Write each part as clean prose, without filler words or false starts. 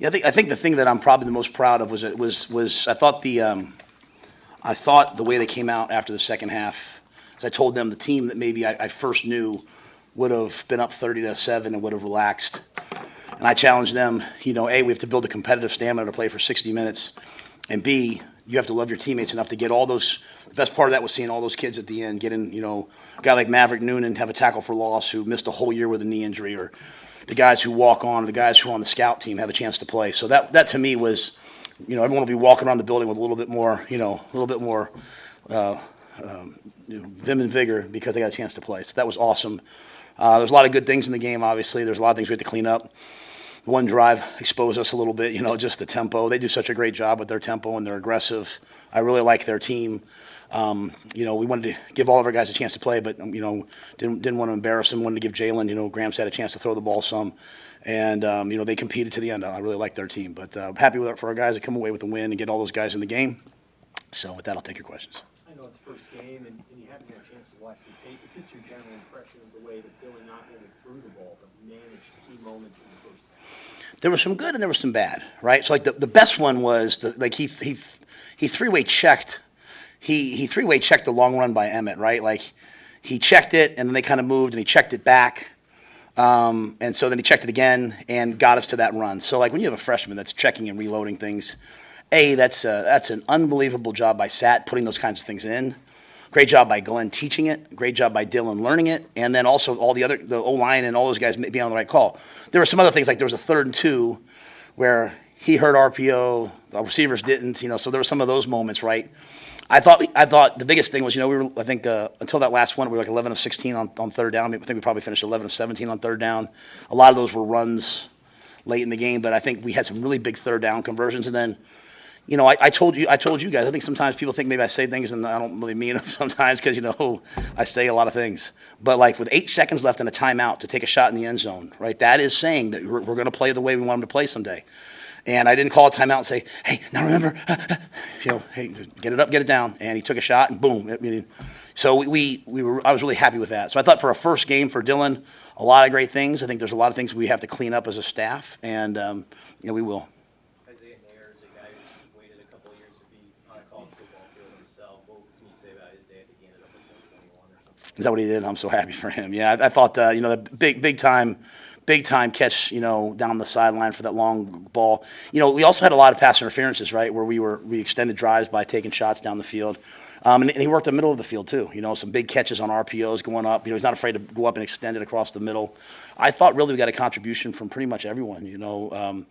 Yeah, I think the thing that I'm probably the most proud of was I thought the way they came out after the second half. As I told them, the team that maybe I first knew would have been up 30-7 and would have relaxed. And I challenged them, A, we have to build a competitive stamina to play for 60 minutes. And B, you have to love your teammates enough to get all those. The best part of that was seeing all those kids at the end getting, a guy like Maverick Noonan have a tackle for loss who missed a whole year with a knee injury, or the guys who walk on, or the guys who are on the scout team have a chance to play. So that to me was, everyone will be walking around the building with a little bit more, uh, vim and vigor because they got a chance to play. So that was awesome. There's a lot of good things in the game, obviously. There's a lot of things we had to clean up. One drive exposed us a little bit, just the tempo. They do such a great job with their tempo, and they're aggressive. I really like their team. We wanted to give all of our guys a chance to play, but, didn't want to embarrass them. Wanted to give Jalen, Grams had a chance to throw the ball some. And, they competed to the end. I really like their team. But happy for our guys to come away with the win and get all those guys in the game. So with that, I'll take your questions. I know it's first game, and you haven't had a chance to watch the tape. What's your general impression of the way that Dylan not only threw the ball, but managed key moments in the first half? There was some good and there was some bad, right? So, the best one was, he three-way checked. He three-way checked the long run by Emmett, right? Like, he checked it, and then they kind of moved, and he checked it back. And so then he checked it again and got us to that run. So, when you have a freshman that's checking and reloading things, that's an unbelievable job by Sat putting those kinds of things in. Great job by Glenn teaching it. Great job by Dylan learning it. And then also the O-line and all those guys being on the right call. There were some other things, like there was a 3rd and 2 where he heard RPO, the receivers didn't, so there were some of those moments, right? I thought the biggest thing was, we were, I think, until that last one, we were like 11 of 16 on third down. I think we probably finished 11 of 17 on third down. A lot of those were runs late in the game, but I think we had some really big third down conversions. And then, I told you guys, I think sometimes people think maybe I say things and I don't really mean them sometimes because, I say a lot of things. But with 8 seconds left in a timeout to take a shot in the end zone, right, that is saying that we're going to play the way we want them to play someday. And I didn't call a timeout and say, hey, now remember, hey, get it up, get it down. And he took a shot and boom. So I was really happy with that. So I thought for a first game for Dylan, a lot of great things. I think there's a lot of things we have to clean up as a staff, and we will. Is that what he did? I'm so happy for him. Yeah, I thought, the big time catch, down the sideline for that long ball. We also had a lot of pass interferences, right, where we extended drives by taking shots down the field. And he worked the middle of the field too. Some big catches on RPOs going up. He's not afraid to go up and extend it across the middle. I thought really we got a contribution from pretty much everyone.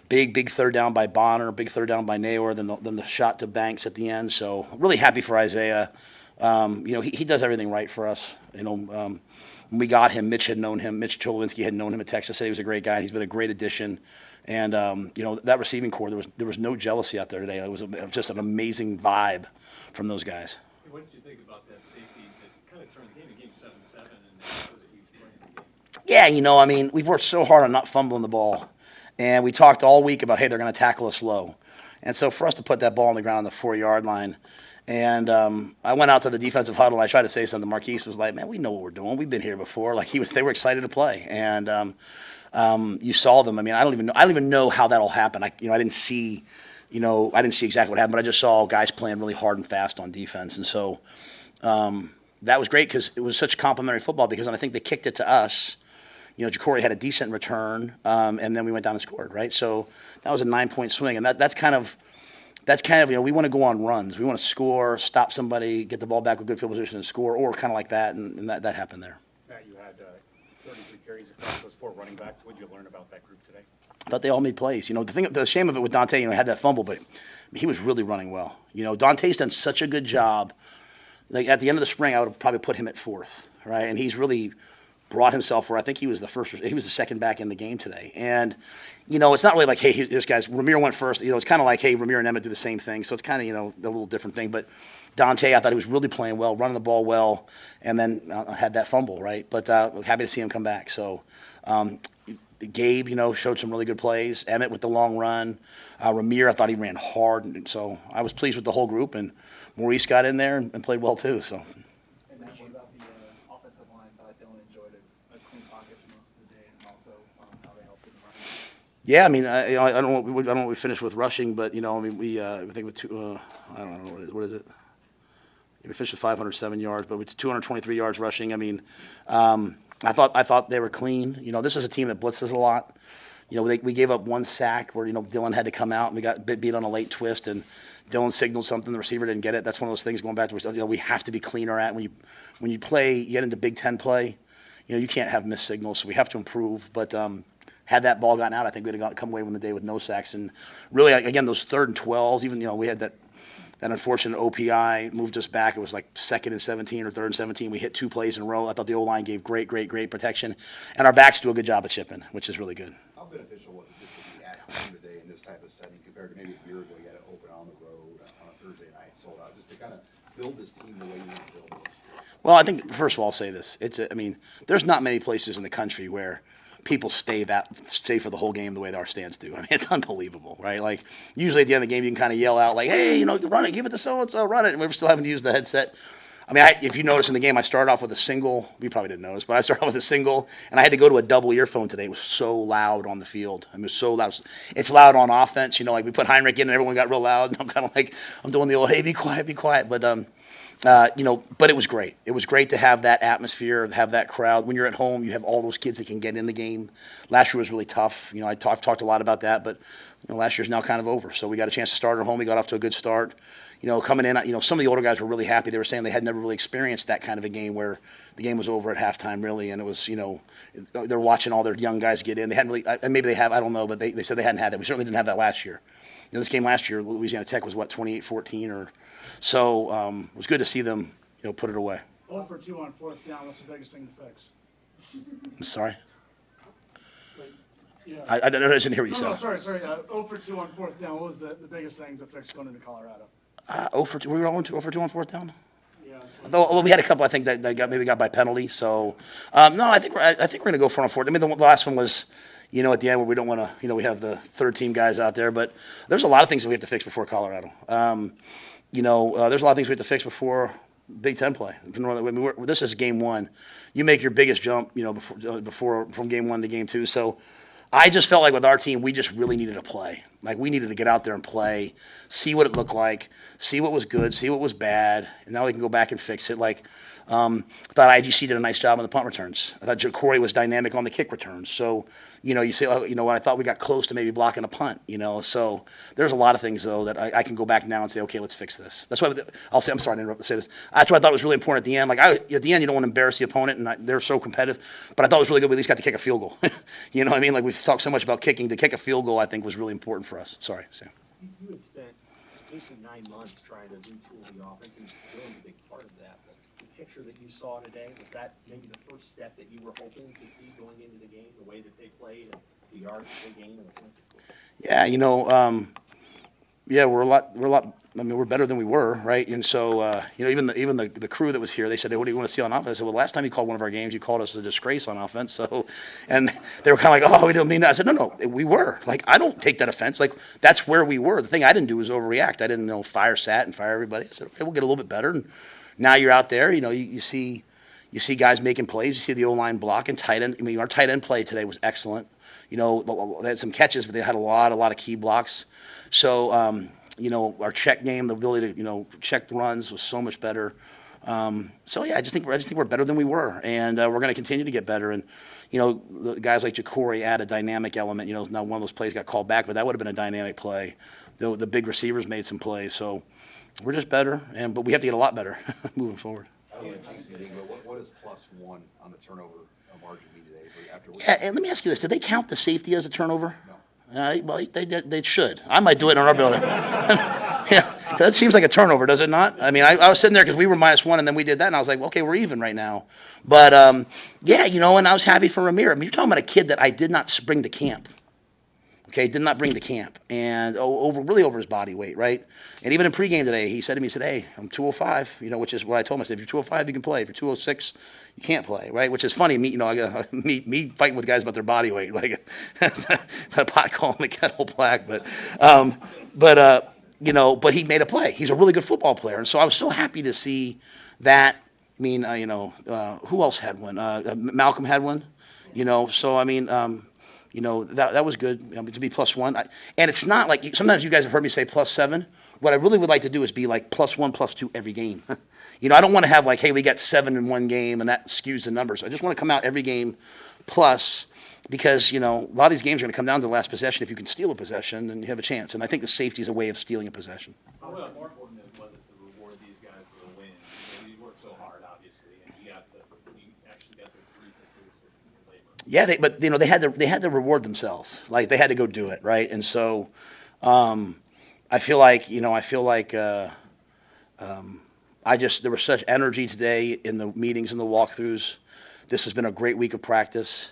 Big third down by Bonner, big third down by Nayor, then the shot to Banks at the end. So really happy for Isaiah. He does everything right for us. When we got him, Mitch Cholinsky had known him at Texas. Said he was a great guy. He's been a great addition. And that receiving core, there was no jealousy out there today. It was just an amazing vibe from those guys. What did you think about that safety that kind of turned the game 7-7 and that was a huge play in the game? Yeah, we've worked so hard on not fumbling the ball. And we talked all week about, hey, they're going to tackle us low. And so for us to put that ball on the ground on the 4-yard line, and I went out to the defensive huddle, and I tried to say something. Marquise was like, man, we know what we're doing. We've been here before. They were excited to play. And you saw them. I don't even know how that all happened. I didn't see exactly what happened, but I just saw guys playing really hard and fast on defense. And so that was great because it was such complimentary football because I think they kicked it to us. Jacory had a decent return, and then we went down and scored, right? So that was a 9-point swing, and that's kind of we want to go on runs. We want to score, stop somebody, get the ball back with good field position and score, or kind of like that, and that happened there. Matt, you had 33 carries across those 4 running backs. What did you learn about that group today? I thought they all made plays. The shame of it with Dante, he had that fumble, but he was really running well. Dante's done such a good job. At the end of the spring, I would have probably put him at 4th, right? And he's really brought himself where I think he was the second back in the game today. And, it's not really like, hey, this guy's, Ramir went first. It's kind of like, hey, Ramir and Emmett do the same thing. So it's kind of, a little different thing. But Dante, I thought he was really playing well, running the ball well, and then had that fumble, right? But happy to see him come back. So Gabe, showed some really good plays. Emmett with the long run. Ramir, I thought he ran hard. And so I was pleased with the whole group. And Maurice got in there and played well too. So. Yeah, I mean, I don't know what we finished with rushing, but I mean, I think with two, I don't know what is it. We finished with 507 yards, but with 223 yards rushing. I mean, I thought they were clean. This is a team that blitzes a lot. We gave up one sack where Dylan had to come out and we got beat on a late twist and Dylan signaled something, the receiver didn't get it. That's one of those things going back to we have to be cleaner at when you play, you get into Big Ten play. You can't have missed signals, so we have to improve. But had that ball gotten out, I think we'd have come away from the day with no sacks. And really, again, those 3rd and 12s, even we had that unfortunate OPI moved us back. It was like 2nd and 17 or 3rd and 17. We hit 2 plays in a row. I thought the O-line gave great protection. And our backs do a good job of chipping, which is really good. How beneficial was it just to be at home today in this type of setting compared to maybe a year ago you had to open on the road on a Thursday night, sold out, just to kind of build this team the way you want to build it? Well, I think, first of all, I'll say this. There's not many places in the country where people stay for the whole game the way our stands do. I mean, it's unbelievable, right? Like, usually at the end of the game, you can kind of yell out, like, hey, run it, give it to so-and-so, run it. And we were still having to use the headset. I mean, if you notice in the game, I started off with a single. You probably didn't notice, but I started off with a single, and I had to go to a double earphone today. It was so loud on the field. I mean, it was so loud. It's loud on offense. Like we put Heinrich in, and everyone got real loud. And I'm kind of like, I'm doing the old, hey, be quiet, be quiet. But but it was great. It was great to have that atmosphere, have that crowd. When you're at home, you have all those kids that can get in the game. Last year was really tough. I've talked a lot about that, but last year's now kind of over. So we got a chance to start at home. We got off to a good start. Coming in, some of the older guys were really happy. They were saying they had never really experienced that kind of a game where the game was over at halftime, really, and it was, they're watching all their young guys get in. They hadn't really, and maybe they have, I don't know, but they said they hadn't had that. We certainly didn't have that last year. This game last year, Louisiana Tech was 28-14 or so. It was good to see them, put it away. 0 for 2 on 4th down. What's the biggest thing to fix? I'm sorry. Yeah. I didn't hear what you said. No, sorry. 0 for 2 on 4th down. What was the biggest thing to fix going into Colorado? 0 for 2. We were all 0 for 2 on 4th down. Yeah. Well, we had a couple. I think that maybe got by penalty. So, no, I think we're going to go for on 4th. I mean, the last one was, at the end where we don't want to, we have the third team guys out there, but there's a lot of things that we have to fix before Colorado. There's a lot of things we have to fix before Big Ten play. This is game 1. You make your biggest jump, before from game 1 to game 2. So I just felt like with our team, we just really needed to play. Like, we needed to get out there and play, see what it looked like, see what was good, see what was bad, and now we can go back and fix it. Like, I thought IGC did a nice job on the punt returns. I thought Corey was dynamic on the kick returns. So, you say, I thought we got close to maybe blocking a punt, So there's a lot of things, though, that I can go back now and say, okay, let's fix this. That's why I'll say, I'm sorry to interrupt to say this. That's why I thought it was really important at the end. Like, at the end, you don't want to embarrass the opponent, and they're so competitive. But I thought it was really good we at least got to kick a field goal. You know what I mean? Like, we've talked so much about kicking. To kick a field goal, I think, was really important for us. Sorry, Sam. You had spent basically 9 months trying to retool the offense, and Dylan's a big part of that. But the picture that you saw today, was that maybe the first step that you were hoping to see going into the game, the way that they played and the yards they gained and the points they scored? Yeah, we're better than we were, right? And so, even the crew that was here, they said, hey, what do you want to see on offense? I said, well, last time you called one of our games, you called us a disgrace on offense. So, and they were kind of like, oh, we don't mean that. I said, no, we were. Like, I don't take that offense. Like, that's where we were. The thing I didn't do was overreact. I didn't fire Sat and fire everybody. I said, okay, we'll get a little bit better. And now you're out there, you see guys making plays. You see the O-line block and tight end. I mean, our tight end play today was excellent. They had some catches, but they had a lot of key blocks. So, our check game, the ability to, check runs was so much better. I just think we're better than we were, and we're going to continue to get better. And, the guys like Ja'Cory add a dynamic element. Now one of those plays got called back, but that would have been a dynamic play. The big receivers made some plays, so we're just better, but we have to get a lot better moving forward. I don't know but what does +1 on the turnover margin be today after? Yeah, and let me ask you this: did they count the safety as a turnover? No. Well, they should. I might do it in our building. Yeah, that seems like a turnover, does it not? I mean, I was sitting there because we were -1, and then we did that, and I was like, okay, we're even right now. But, and I was happy for Ramir. I mean, you're talking about a kid that I did not bring to camp. Okay, did not bring to camp, and over his body weight, right? And even in pregame today, he said to me, hey, I'm 205, which is what I told him. I said, if you're 205, you can play. If you're 206, you can't play, right? Which is funny, me fighting with guys about their body weight, like it's a pot calling the kettle black, but he made a play. He's a really good football player, and so I was so happy to see that. I mean, who else had one? Malcolm had one, so I mean. that was good, to be +1. And it's not like, sometimes you guys have heard me say +7. What I really would like to do is be like +1, +2 every game. I don't want to have like, hey, we got 7 in one game and that skews the numbers. I just want to come out every game plus, because, a lot of these games are going to come down to the last possession. If you can steal a possession, then you have a chance. And I think the safety is a way of stealing a possession. How much more important was it to reward these guys for the win? You worked so hard, obviously, and you actually got the 3 victories in labor. Yeah, but they had to reward themselves. Like, they had to go do it, right? And so, I feel like there was such energy today in the meetings and the walkthroughs. This has been a great week of practice.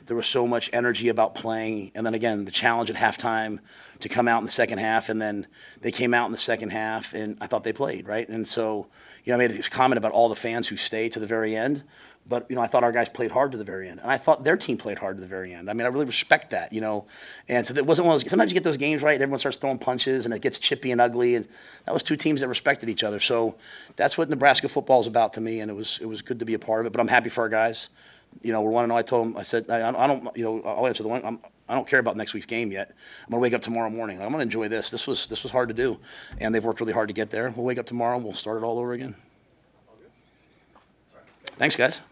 There was so much energy about playing. And then again, the challenge at halftime to come out in the second half. And then they came out in the second half, and I thought they played, right? And so, I made this comment about all the fans who stayed to the very end. But, I thought our guys played hard to the very end. And I thought their team played hard to the very end. I really respect that, And so it wasn't one of those, sometimes you get those games, right, and everyone starts throwing punches, and it gets chippy and ugly. And that was two teams that respected each other. So that's what Nebraska football is about to me, and it was good to be a part of it. But I'm happy for our guys. We're 1-0. I told them, I said, I don't, I'll answer the one. I don't care about next week's game yet. I'm going to wake up tomorrow morning. I'm going to enjoy this. This was hard to do, and they've worked really hard to get there. We'll wake up tomorrow, and we'll start it all over again. Thanks, guys.